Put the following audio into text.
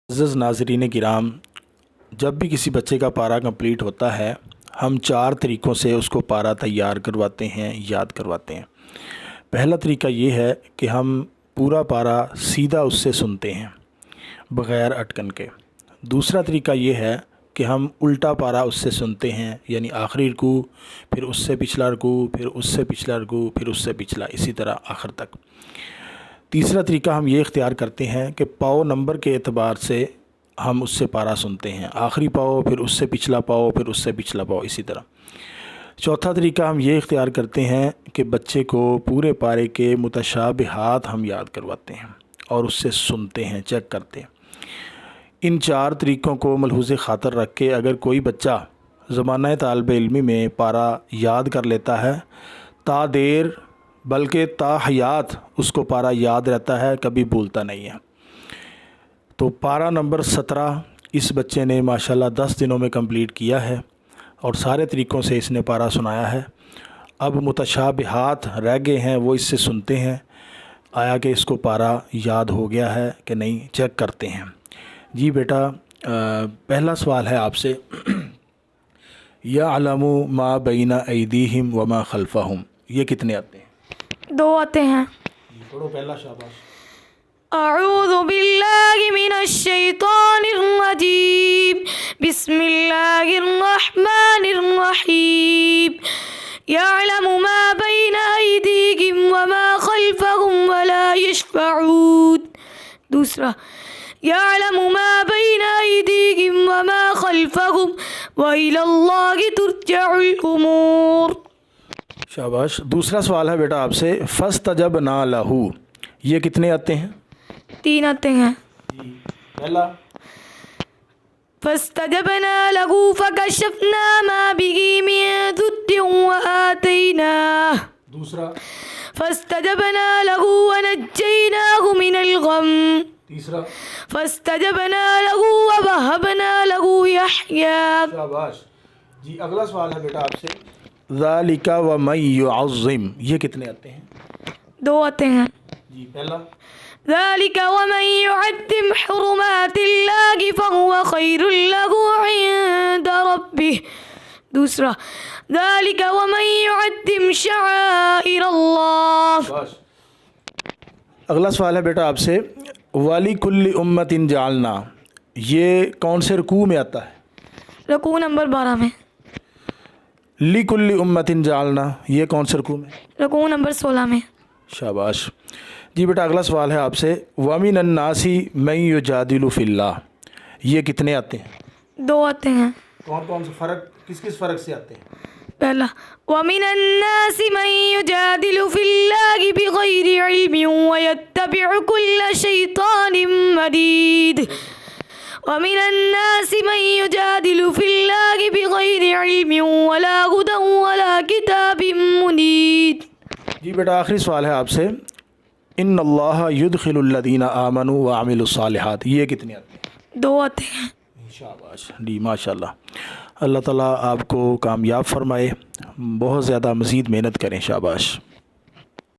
عزیز ناظرین کرام، جب بھی کسی بچے کا پارا کمپلیٹ ہوتا ہے ہم 4 طریقوں سے اس کو پارا تیار کرواتے ہیں، یاد کرواتے ہیں۔ پہلا طریقہ یہ ہے کہ ہم پورا پارا سیدھا اس سے سنتے ہیں بغیر اٹکن کے۔ دوسرا طریقہ یہ ہے کہ ہم الٹا پارا اس سے سنتے ہیں، یعنی آخری رکوع، پھر اس سے پچھلا رکوع، پھر اس سے پچھلا رکوع، پھر اس سے پچھلا، اسی طرح آخر تک۔ تیسرا طریقہ ہم یہ اختیار کرتے ہیں کہ پاؤ نمبر کے اعتبار سے ہم اس سے پارا سنتے ہیں، آخری پاؤ، پھر اس سے پچھلا پاؤ، پھر اس سے پچھلا پاؤ، اسی طرح۔ چوتھا طریقہ ہم یہ اختیار کرتے ہیں کہ بچے کو پورے پارے کے متشابہات ہم یاد کرواتے ہیں اور اس سے سنتے ہیں، چیک کرتے ہیں۔ ان 4 طریقوں کو ملحوظ خاطر رکھ کے اگر کوئی بچہ زمانہ طالب علمی میں پارا یاد کر لیتا ہے، تا دیر بلکہ تا حیات اس کو پارا یاد رہتا ہے، کبھی بھولتا نہیں ہے۔ تو پارا نمبر 17 اس بچے نے ماشاءاللہ 10 دنوں میں کمپلیٹ کیا ہے اور سارے طریقوں سے اس نے پارا سنایا ہے۔ اب متشابہات رہ گئے ہیں، وہ اس سے سنتے ہیں، آیا کہ اس کو پارا یاد ہو گیا ہے کہ نہیں، چیک کرتے ہیں۔ جی بیٹا، پہلا سوال ہے آپ سے، یعلم ما بین ایدیہم وما خلفہم، یہ کتنے آتے ہیں؟ 2 آتے ہیں۔ پڑھو پہلا، شاباش۔ اعوذ باللہ من الشیطان الرجیم، بسم اللہ الرحمن الرحیم، یعلم ما بین ایدیہم وما خلفہم ولا یشفعون۔ دوسرا، یعلم ما بین ایدیہم وما خلفہم وإلی اللہ ترجع الامور۔ شاباش۔ دوسرا سوال ہے بیٹا آپ سے، فاستجبنا لہ، یہ کتنے آتے ہیں؟ 3 آتے ہیں۔ پہلا، فاستجبنا له فكشفنا ما به من ضر وآتيناه۔ دوسرا، فاستجبنا له ونجيناه من الغم۔ تیسرا، فاستجبنا له ووهبنا له يحيى۔ شاباش۔ جی اگلا سوال ہے بیٹا آپ سے، ذالک ومن یعظم، یہ کتنے آتے ہیں؟ 2 آتے ہیں۔ جی پہلا، ذلك ومن يعظم حرمات الله فهو خير له عند ربه۔ دوسرا، ذلك ومن يعظم شعائر الله۔ بس۔ اگلا سوال ہے بیٹا آپ سے، وَلِكُلِّ أُمَّةٍ جَعَلْنَا، یہ کون سے رکوع میں آتا ہے؟ رکوع نمبر 12 میں۔ لِكُلِّ أُمَّةٍ جَعَلْنَا، یہ کون سے رکوع میں؟ رکوع نمبر 16 میں۔ شاباش۔ جی بیٹا اگلا سوال ہے آپ سے، وَمِنَ النَّاسِ مَن يُجَادِلُ فِي اللَّهِ، یہ کتنے آتے ہیں؟ 2 آتے ہیں۔ کون کون سے فرق، کس فرق سے آتے ہیں؟ پہلا، وَمِنَ النَّاسِ مَن يُجَادِلُ فِي اللَّهِ بِغَيْرِ عِلْمٍ وَيَتَّبِعُ كُلَّ شَيْطَانٍ مَرِيدٍ۔ وَمِنَ النَّاسِ مَن يُجَادِلُ فِي اللَّهِ بِغَيْرِ عِلْمٍ وَلَا هُدًى وَلَا كِتَابٍ مُنِيرٍ۔ جی بیٹا آخری سوال ہے آپ سے، ان اللہ یدخل الذین آمنوا وعملوا الصالحات، یہ کتنے آتے ہیں؟ 2 آتے ہیں۔ شاباش۔ جی ماشاءاللہ، اللہ تعالیٰ آپ کو کامیاب فرمائے، بہت زیادہ مزید محنت کریں، شاباش۔